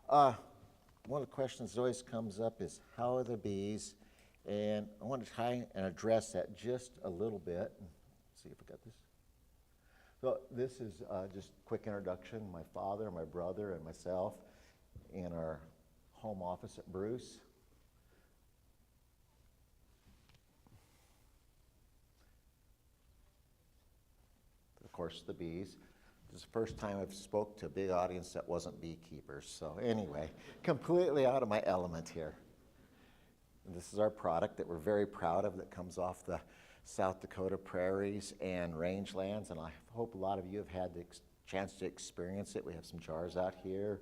Uh, One of the questions that always comes up is how are the bees? And I want to try and address that just a little bit. Let's see if I got this. So this is just a quick introduction. My father, my brother, and myself in our home office at Bruce. Of course, the bees. This is the first time I've spoke to a big audience that wasn't beekeepers. So anyway, completely out of my element here. And this is our product that we're very proud of that comes off the South Dakota prairies and rangelands. And I hope a lot of you have had the chance to experience it. We have some jars out here.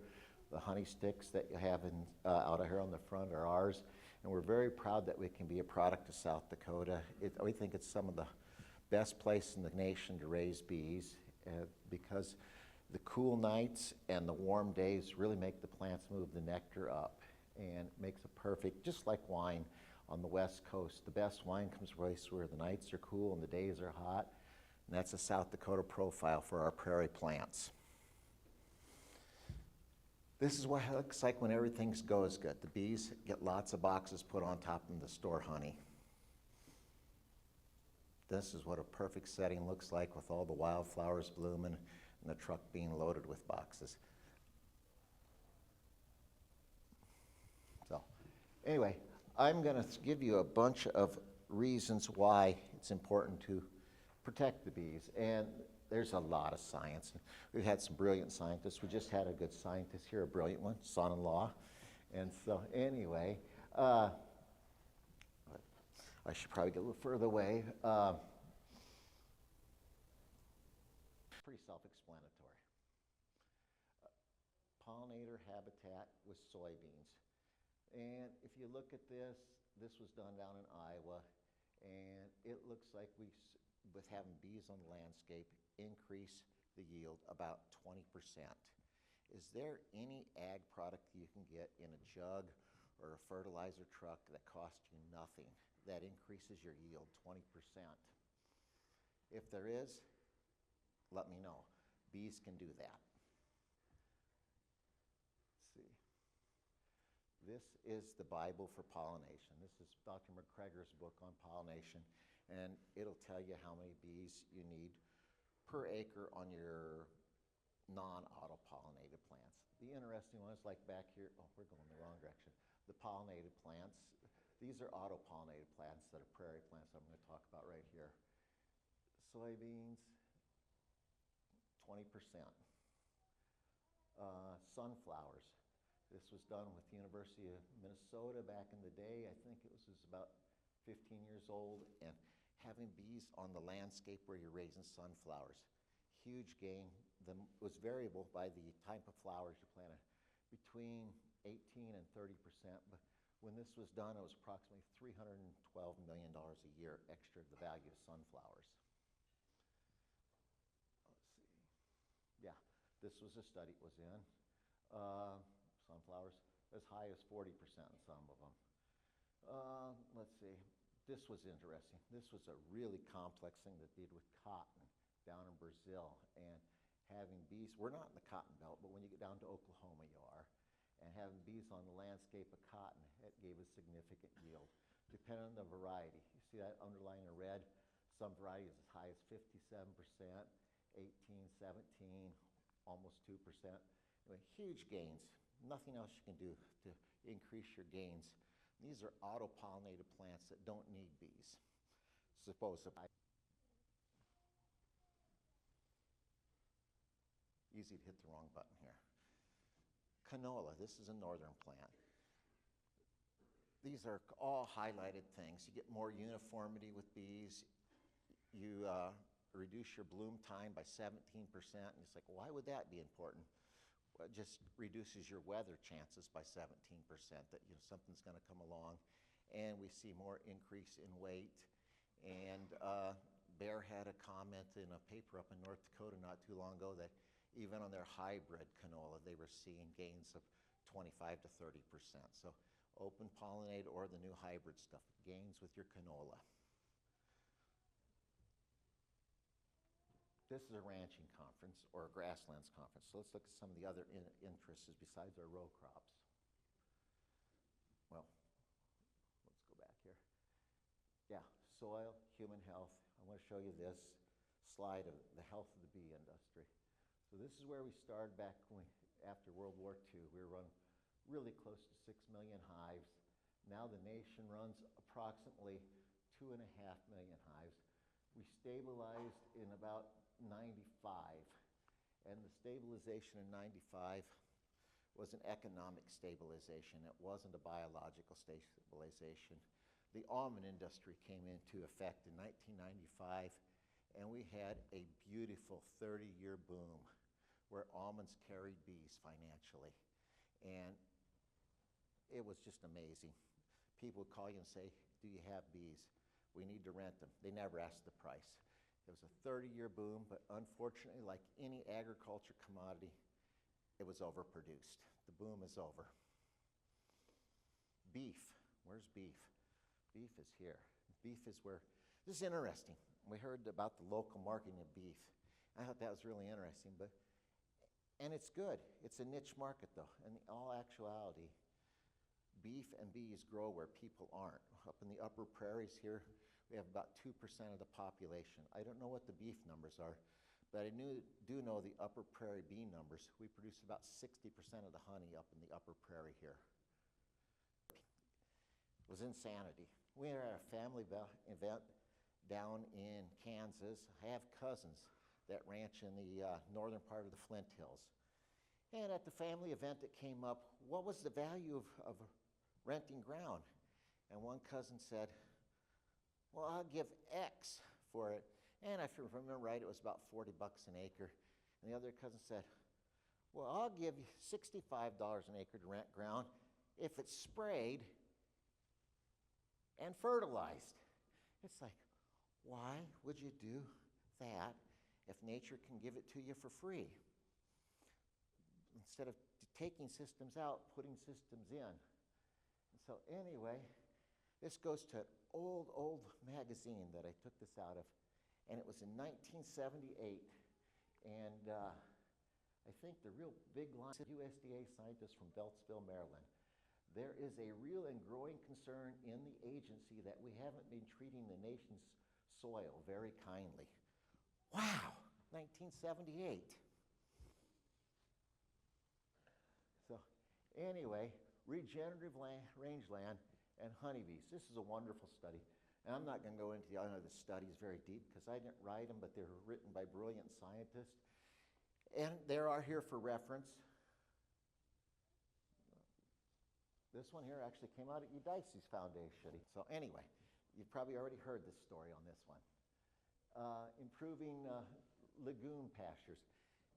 The honey sticks that you have out of here on the front are ours. And we're very proud that we can be a product of South Dakota. We think it's some of the best place in the nation to raise bees because the cool nights and the warm days really make the plants move the nectar up, and it makes it perfect, just like wine on the West Coast. The best wine comes from a place where the nights are cool and the days are hot, and that's a South Dakota profile for our prairie plants. This is what it looks like when everything goes good. The bees get lots of boxes put on top of them to store honey. This is what a perfect setting looks like with all the wildflowers blooming and the truck being loaded with boxes. So anyway, I'm going to give you a bunch of reasons why it's important to protect the bees. And there's a lot of science. We've had some brilliant scientists. We just had a good scientist here, a brilliant one, son-in-law. And so anyway, I should probably get a little further away. Pretty self-explanatory. Pollinator habitat with soybeans. And if you look at this, this was done down in Iowa, and it looks like with having bees on the landscape, increase the yield about 20%. Is there any ag product you can get in a jug or a fertilizer truck that costs you nothing that increases your yield 20%? If there is, let me know. Bees can do that. Let's see. This is the Bible for pollination. This is Dr. McGregor's book on pollination, and it'll tell you how many bees you need per acre on your non-auto-pollinated plants. The interesting one is like back here, oh, we're going the wrong direction. The pollinated plants. These are auto-pollinated plants that are prairie plants I'm going to talk about right here. Soybeans, 20%. Sunflowers. This was done with the University of Minnesota back in the day. I think it was about 15 years old. And having bees on the landscape where you're raising sunflowers, huge gain. It was variable by the type of flowers you planted, between 18 and 30%. But when this was done, it was approximately $312 million a year extra the value of sunflowers. Let's see. Yeah, this was a study it was in. Sunflowers as high as 40% in some of them. Let's see. This was interesting. This was a really complex thing that did with cotton down in Brazil, and having bees. We're not in the cotton belt, but when you get down to Oklahoma, you are. And having bees on the landscape of cotton, it gave a significant yield, depending on the variety. You see that underlying in red? Some varieties as high as 57%, 18, 17, almost 2%. Anyway, huge gains. Nothing else you can do to increase your gains. These are auto-pollinated plants that don't need bees. Easy to hit the wrong button here. Canola, this is a northern plant. These are all highlighted things. You get more uniformity with bees. You reduce your bloom time by 17%. And it's like, why would that be important? Well, it just reduces your weather chances by 17%, that something's going to come along. And we see more increase in weight. And Bear had a comment in a paper up in North Dakota not too long ago that even on their hybrid canola, they were seeing gains of 25 to 30%. So open pollinated or the new hybrid stuff, gains with your canola. this is a ranching conference or a grasslands conference. So let's look at some of the other interests besides our row crops. Well, let's go back here. Yeah, soil, human health. I want to show you this slide of the health of the bee industry. So this is where we started back after World War II. We were running really close to 6 million hives. Now the nation runs approximately 2.5 million hives. We stabilized in about 95, and the stabilization in 95 was an economic stabilization. It wasn't a biological stabilization. The almond industry came into effect in 1995, and we had a beautiful 30-year boom where almonds carried bees financially. And it was just amazing. People would call you and say, do you have bees? We need to rent them. They never asked the price. It was a 30-year boom, but unfortunately, like any agriculture commodity, it was overproduced. The boom is over. Beef. Where's beef? Beef is here. Beef is where, this is interesting. We heard about the local marketing of beef. I thought that was really interesting, and it's good. It's a niche market though. In all actuality, beef and bees grow where people aren't. Up in the upper prairies here, we have about 2% of the population. I don't know what the beef numbers are, but I do know the upper prairie bee numbers. We produce about 60% of the honey up in the upper prairie here. It was insanity. We were at a family event down in Kansas. I have cousins that ranch in the northern part of the Flint Hills. And at the family event it came up, what was the value of renting ground? And one cousin said, well, I'll give X for it. And if I remember right, it was about $40 an acre. And the other cousin said, well, I'll give you $65 an acre to rent ground if it's sprayed and fertilized. It's like, why would you do that if nature can give it to you for free? Instead of taking systems out, putting systems in. And so anyway, this goes to an old magazine that I took this out of, and it was in 1978. And I think the real big line, USDA scientists from Beltsville, Maryland. There is a real and growing concern in the agency that we haven't been treating the nation's soil very kindly. Wow, 1978. So anyway, regenerative rangeland and honeybees. This is a wonderful study. And I'm not going to go into the studies very deep because I didn't write them, but they were written by brilliant scientists. And they are here for reference. This one here actually came out at Eudices Foundation. So anyway, you've probably already heard this story on this one. Improving legume pastures.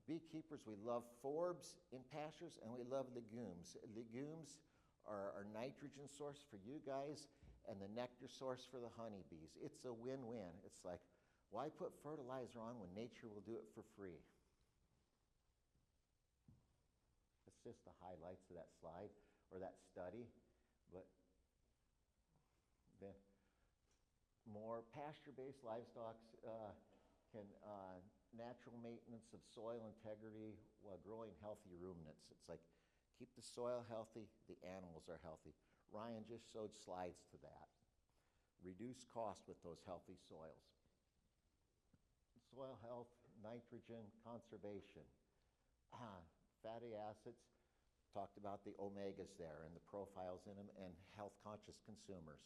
Beekeepers, we love forbs in pastures and we love legumes. Legumes are our nitrogen source for you guys and the nectar source for the honeybees. It's a win-win. It's like, why put fertilizer on when nature will do it for free? It's just the highlights of that slide or that study, but then more pasture-based livestock can natural maintenance of soil integrity while growing healthy ruminants. It's like, keep the soil healthy, the animals are healthy. Ryan just showed slides to that. Reduce cost with those healthy soils. Soil health, nitrogen conservation, fatty acids, talked about the omegas there and the profiles in them, and health-conscious consumers.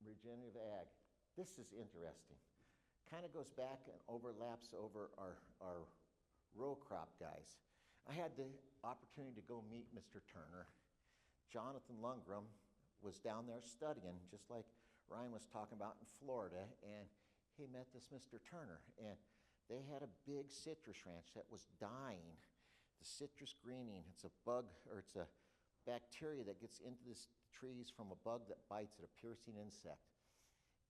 Regenerative ag. This is interesting. Kind of goes back and overlaps over our row crop guys. I had the opportunity to go meet Mr. Turner. Jonathan Lundgren was down there studying, just like Ryan was talking about in Florida, and he met this Mr. Turner, and they had a big citrus ranch that was dying. The citrus greening, it's a bug, or it's a bacteria that gets into the trees from a bug that bites it, a piercing insect.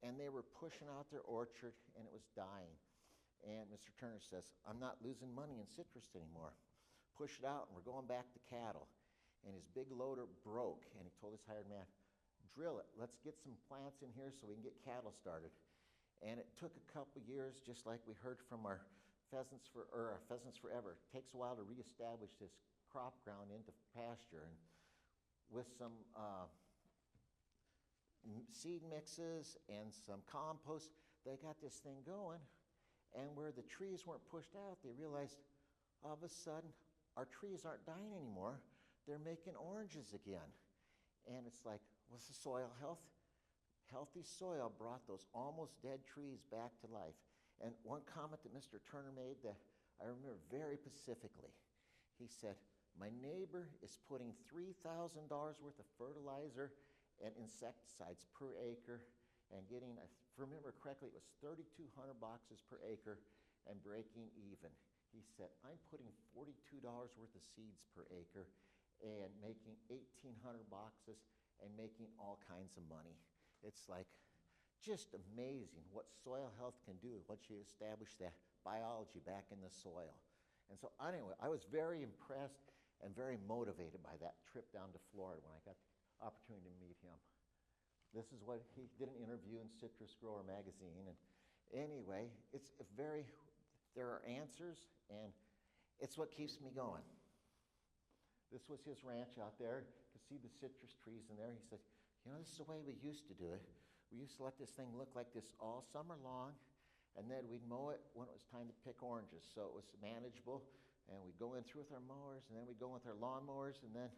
And they were pushing out their orchard, and it was dying. And Mr. Turner says, I'm not losing money in citrus anymore. Push it out, and we're going back to cattle. And his big loader broke, and he told his hired man, drill it. Let's get some plants in here so we can get cattle started. And it took a couple years, just like we heard from our Pheasants Forever. It takes a while to reestablish this crop ground into pasture. And with some seed mixes and some compost, they got this thing going. And where the trees weren't pushed out, they realized all of a sudden our trees aren't dying anymore. They're making oranges again. And it's like, what's the soil health? Healthy soil brought those almost dead trees back to life. And one comment that Mr. Turner made that I remember very specifically, he said, my neighbor is putting $3,000 worth of fertilizer and insecticides per acre and getting, if I remember correctly, it was 3,200 boxes per acre and breaking even. He said, I'm putting $42 worth of seeds per acre and making 1,800 boxes and making all kinds of money. It's like just amazing what soil health can do once you establish that biology back in the soil. And so anyway, I was very impressed and very motivated by that trip down to Florida when I got the opportunity to meet him. This is what he did, an interview in Citrus Grower magazine. And anyway, it's very, there are answers, and it's what keeps me going. This was his ranch out there. You can see the citrus trees in there. He said, you know, this is the way we used to do it. We used to let this thing look like this all summer long, and then we'd mow it when it was time to pick oranges. So it was manageable, and we'd go in through with our mowers, and then we'd go with our lawnmowers, and then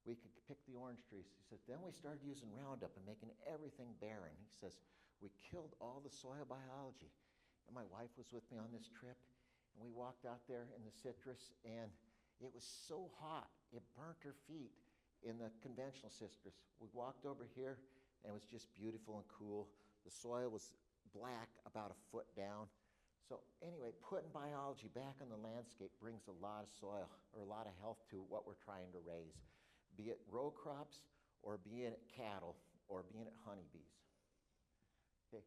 we could pick the orange trees. He said, then we started using Roundup and making everything barren. He says, we killed all the soil biology. And my wife was with me on this trip, and we walked out there in the citrus, and it was so hot, it burnt her feet in the conventional citrus. We walked over here, and it was just beautiful and cool. The soil was black, about a foot down. So anyway, putting biology back on the landscape brings a lot of soil, or a lot of health to what we're trying to raise, be it row crops, or be it cattle, or be it honeybees. Okay.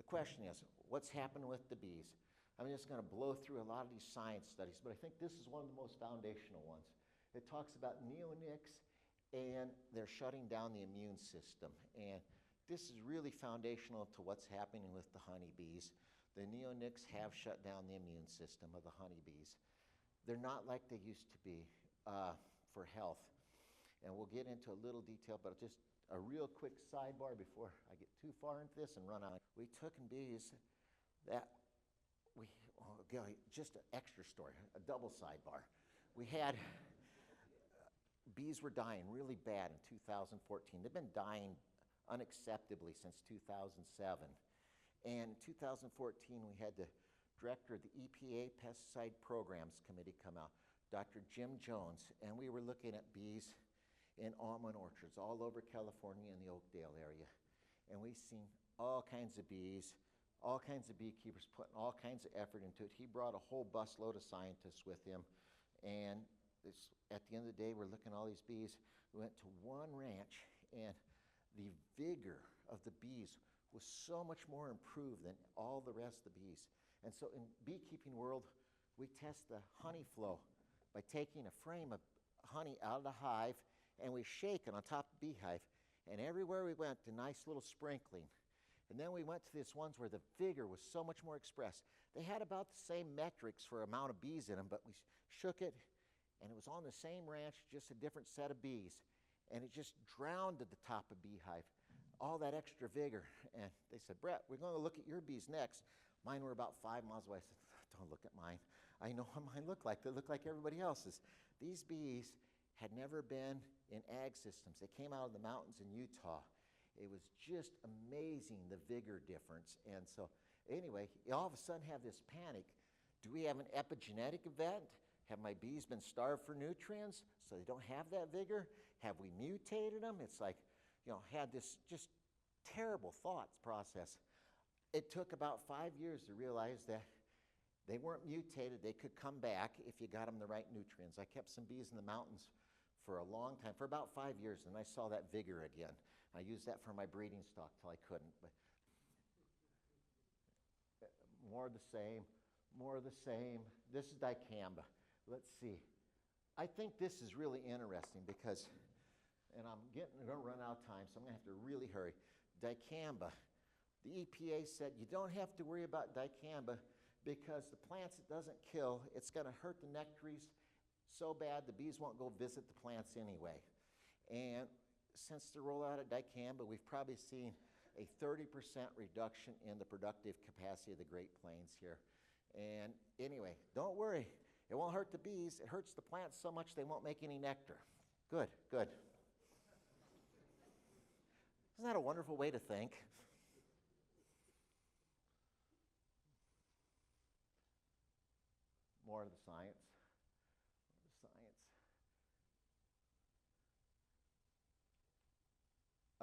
The question is, what's happened with the bees? I'm just going to blow through a lot of these science studies, but I think this is one of the most foundational ones. It talks about neonics, and they're shutting down the immune system. And this is really foundational to what's happening with the honeybees. The neonics have shut down the immune system of the honeybees. They're not like they used to be for health. And we'll get into a little detail, but just a real quick sidebar before I get too far into this and run out. We took in bees that just an extra story, a double sidebar. We had, bees were dying really bad in 2014. They've been dying unacceptably since 2007. And in 2014, we had the director of the EPA Pesticide Programs Committee come out, Dr. Jim Jones, and we were looking at bees in almond orchards all over California and the Oakdale area. And we've seen all kinds of bees, all kinds of beekeepers putting all kinds of effort into it. He brought a whole busload of scientists with him. And at the end of the day, we're looking at all these bees. We went to one ranch, and the vigor of the bees was so much more improved than all the rest of the bees. And so in beekeeping world, we test the honey flow by taking a frame of honey out of the hive, and we shake it on top of the beehive. And everywhere we went, a nice little sprinkling. And then we went to these ones where the vigor was so much more expressed. They had about the same metrics for amount of bees in them, but we shook it, and it was on the same ranch, just a different set of bees. And it just drowned at the top of beehive, all that extra vigor. And they said, Bret, we're going to look at your bees next. Mine were about 5 miles away. I said, don't look at mine. I know what mine look like. They look like everybody else's. These bees had never been in ag systems. They came out of the mountains in Utah. It was just amazing, the vigor difference. And so anyway, you all of a sudden have this panic. Do we have an epigenetic event? Have my bees been starved for nutrients so they don't have that vigor? Have we mutated them? It's like, had this just terrible thoughts process. It took about 5 years to realize that they weren't mutated. They could come back if you got them the right nutrients. I kept some bees in the mountains for a long time, for about 5 years, and I saw that vigor again. I used that for my breeding stock till I couldn't. But more of the same, more of the same. This is dicamba. Let's see. I think this is really interesting because, and I'm going to run out of time, so I'm going to have to really hurry. Dicamba, The EPA said you don't have to worry about dicamba because the plants it doesn't kill, it's going to hurt the nectaries so bad the bees won't go visit the plants anyway. And since the rollout of dicamba, we've probably seen a 30% reduction in the productive capacity of the Great Plains here. And anyway, don't worry, it won't hurt the bees, it hurts the plants so much they won't make any nectar. Good, good. Isn't that a wonderful way to think? More of the science.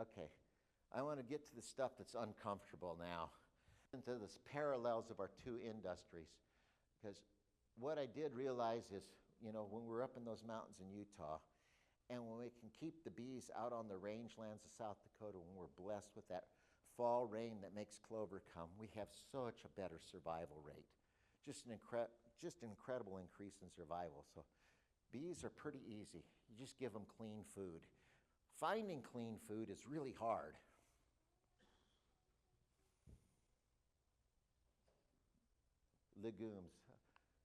Okay, I want to get to the stuff that's uncomfortable now, into the parallels of our two industries. Because what I did realize is, you know, when we're up in those mountains in Utah, and when we can keep the bees out on the rangelands of South Dakota, when we're blessed with that fall rain that makes clover come, we have such a better survival rate. Just an incredible increase in survival. So bees are pretty easy. You just give them clean food. Finding clean food is really hard. Legumes,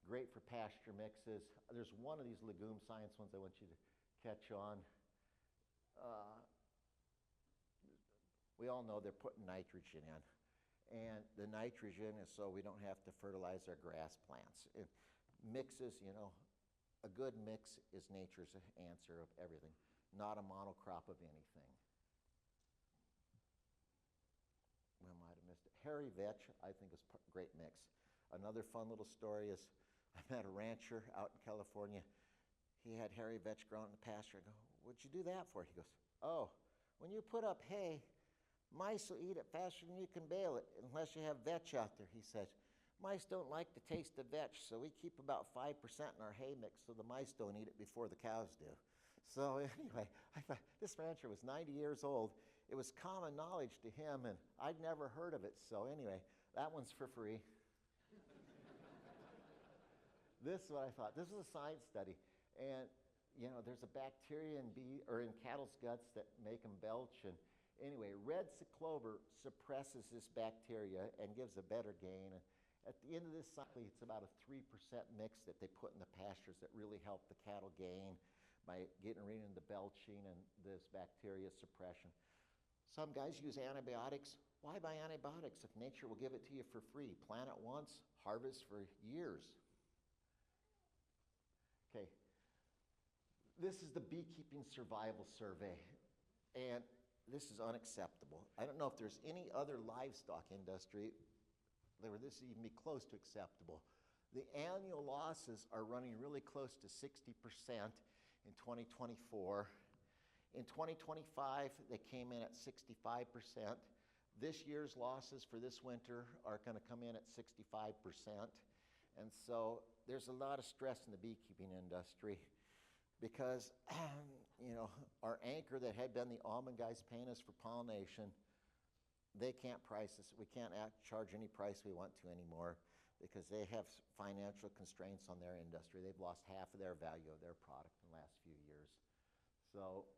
great for pasture mixes. There's one of these legume science ones I want you to catch on. We all know they're putting nitrogen in. And the nitrogen is so we don't have to fertilize our grass plants. It mixes, you know, a good mix is nature's answer of everything, not a monocrop of anything. I might have missed it. Hairy vetch, I think, is a great mix. Another fun little story is I met a rancher out in California. He had hairy vetch growing in the pasture. I go, what'd you do that for? He goes, oh, when you put up hay, mice will eat it faster than you can bale it, unless you have vetch out there. He said, mice don't like the taste of vetch, so we keep about 5% in our hay mix so the mice don't eat it before the cows do. So anyway, I thought this rancher was 90 years old. It was common knowledge to him, and I'd never heard of it. So anyway, that one's for free. This is what I thought. This is a science study, and you know, there's a bacteria in cattle's guts that make them belch. And anyway, red clover suppresses this bacteria and gives a better gain. And at the end of this cycle, it's about a 3% mix that they put in the pastures that really help the cattle gain by getting rid of the belching and this bacteria suppression. Some guys use antibiotics. Why buy antibiotics if nature will give it to you for free? Plant it once, harvest for years. Okay, this is the beekeeping survival survey, and this is unacceptable. I don't know if there's any other livestock industry where this would even be close to acceptable. The annual losses are running really close to 60% in 2024. In 2025, they came in at 65%. This year's losses for this winter are going to come in at 65%. And so there's a lot of stress in the beekeeping industry because, you know, our anchor that had been the almond guys paying us for pollination, they can't price us. We can't charge any price we want to anymore because they have financial constraints on their industry. They've lost half of their value of their product in the last few years. So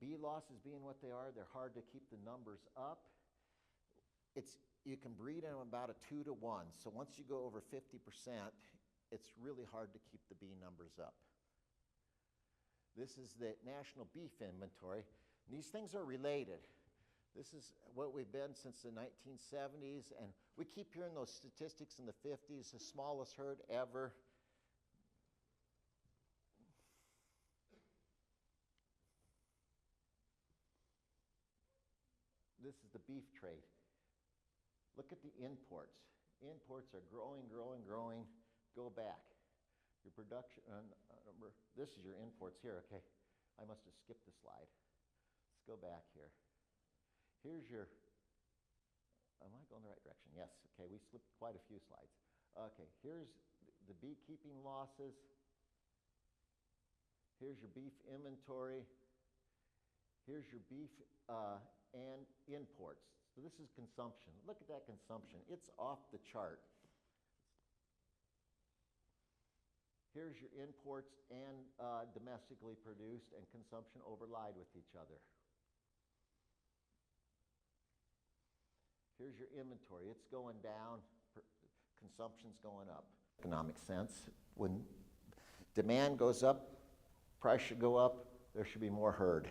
bee losses being what they are, they're hard to keep the numbers up. You can breed them about a 2 to 1. So once you go over 50%, it's really hard to keep the bee numbers up. This is the National Beef Inventory. These things are related. This is what we've been since the 1970s, and we keep hearing those statistics in the 50s, the smallest herd ever. This is the beef trade. Look at the imports. Imports are growing, growing, growing. Go back. Your production number. This is your imports here. Okay, I must have skipped the slide. Let's go back here. Here's your. Am I going the right direction? Yes. Okay, we slipped quite a few slides. Okay, here's the beekeeping losses. Here's your beef inventory. Here's your beef and imports. So this is consumption. Look at that consumption. It's off the chart. Here's your imports and domestically produced, and consumption overlaid with each other. Here's your inventory. It's going down, consumption's going up. Economic sense, when demand goes up, price should go up, there should be more herd.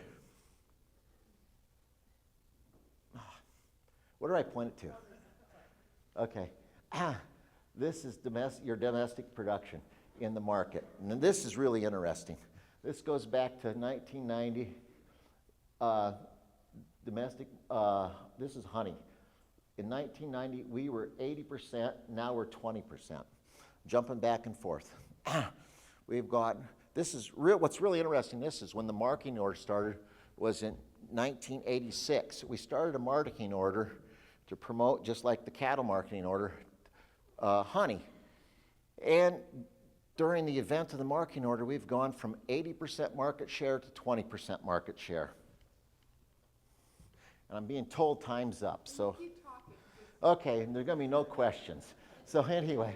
What do I point it to? Okay. This is your domestic production in the market. And this is really interesting. This goes back to 1990. This is honey. In 1990, we were 80%, now we're 20%. Jumping back and forth. We've got, what's really interesting, this is when the marketing order started, was in 1986. We started a marketing order to promote, just like the cattle marketing order, honey. And during the event of the marketing order, we've gone from 80% market share to 20% market share. And I'm being told time's up, so. Keep talking. Okay, and there's gonna be no questions. So anyway,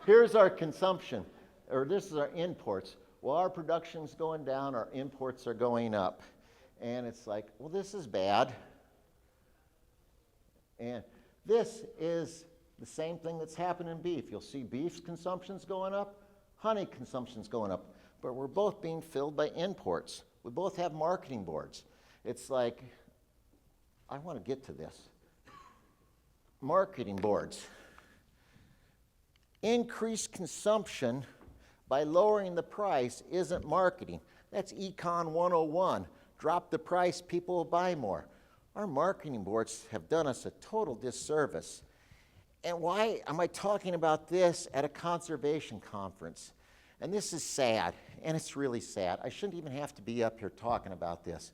here's our consumption, or this is our imports. Well, our production's going down, our imports are going up. And it's like, well, this is bad. And this is the same thing that's happening in beef. You'll see beef consumption's going up, honey consumption's going up, but we're both being filled by imports. We both have marketing boards. It's like, I want to get to this. Marketing boards. Increased consumption by lowering the price isn't marketing. That's Econ 101. Drop the price, people will buy more. Our marketing boards have done us a total disservice. And why am I talking about this at a conservation conference? And this is sad, and it's really sad. I shouldn't even have to be up here talking about this.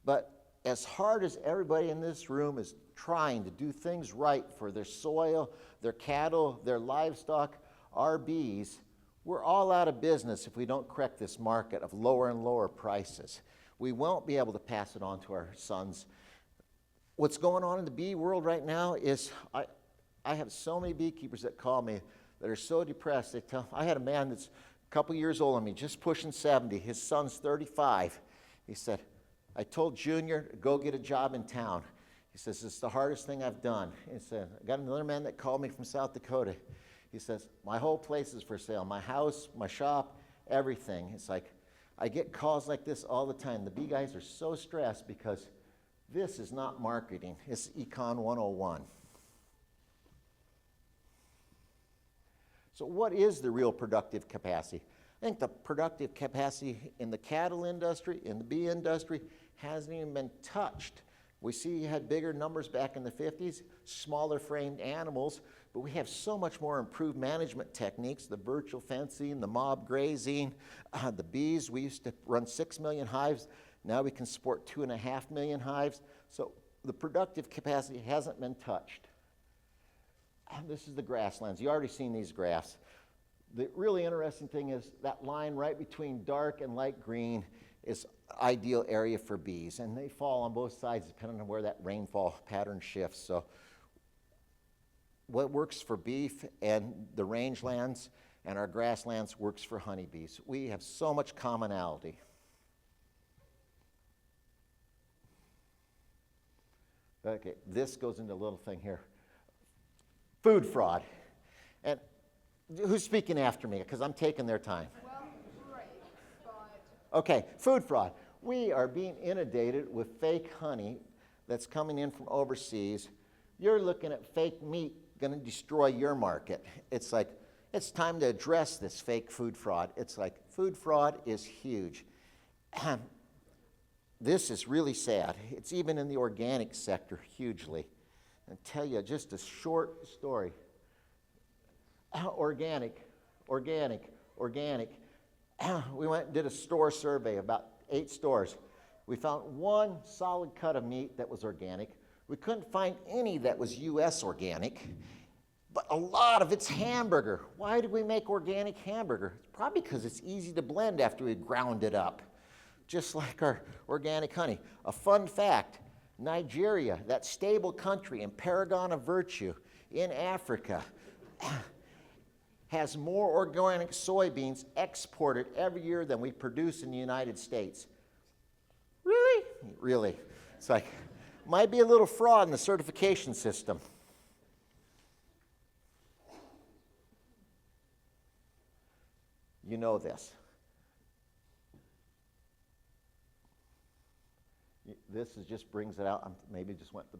But as hard as everybody in this room is trying to do things right for their soil, their cattle, their livestock, our bees, we're all out of business if we don't correct this market of lower and lower prices. We won't be able to pass it on to our sons. What's going on in the bee world right now is I have so many beekeepers that call me that are so depressed. I had a man that's a couple years older than me, just pushing 70. His son's 35. He said, I told Junior to go get a job in town. He says, it's the hardest thing I've done. He said, I got another man that called me from South Dakota. He says, my whole place is for sale. My house, my shop, everything. It's like, I get calls like this all the time. The bee guys are so stressed because this is not marketing. It's Econ 101. So what is the real productive capacity? I think the productive capacity in the cattle industry, in the bee industry, hasn't even been touched. We see you had bigger numbers back in the 50s, smaller framed animals, but we have so much more improved management techniques, the virtual fencing, the mob grazing, the bees. We used to run 6 million hives. Now we can support 2.5 million hives. So the productive capacity hasn't been touched. This is the grasslands. You've already seen these graphs. The really interesting thing is that line right between dark and light green is ideal area for bees, and they fall on both sides depending on where that rainfall pattern shifts. So what works for beef and the rangelands and our grasslands works for honeybees. We have so much commonality. Okay, this goes into a little thing here. Food fraud. And who's speaking after me? Because I'm taking their time. Well, great, but... Okay, food fraud. We are being inundated with fake honey that's coming in from overseas. You're looking at fake meat going to destroy your market. It's like, it's time to address this fake food fraud. It's like, food fraud is huge. This is really sad. It's even in the organic sector hugely. And tell you just a short story. Organic. We went and did a store survey, about 8 stores. We found one solid cut of meat that was organic. We couldn't find any that was U.S. organic, but a lot of it's hamburger. Why did we make organic hamburger? It's probably because it's easy to blend after we ground it up, just like our organic honey. A fun fact, Nigeria, that stable country and paragon of virtue in Africa, has more organic soybeans exported every year than we produce in the United States. Really? Really. It's like, Might be a little fraud in the certification system. You know this. This is just brings it out. Maybe just went the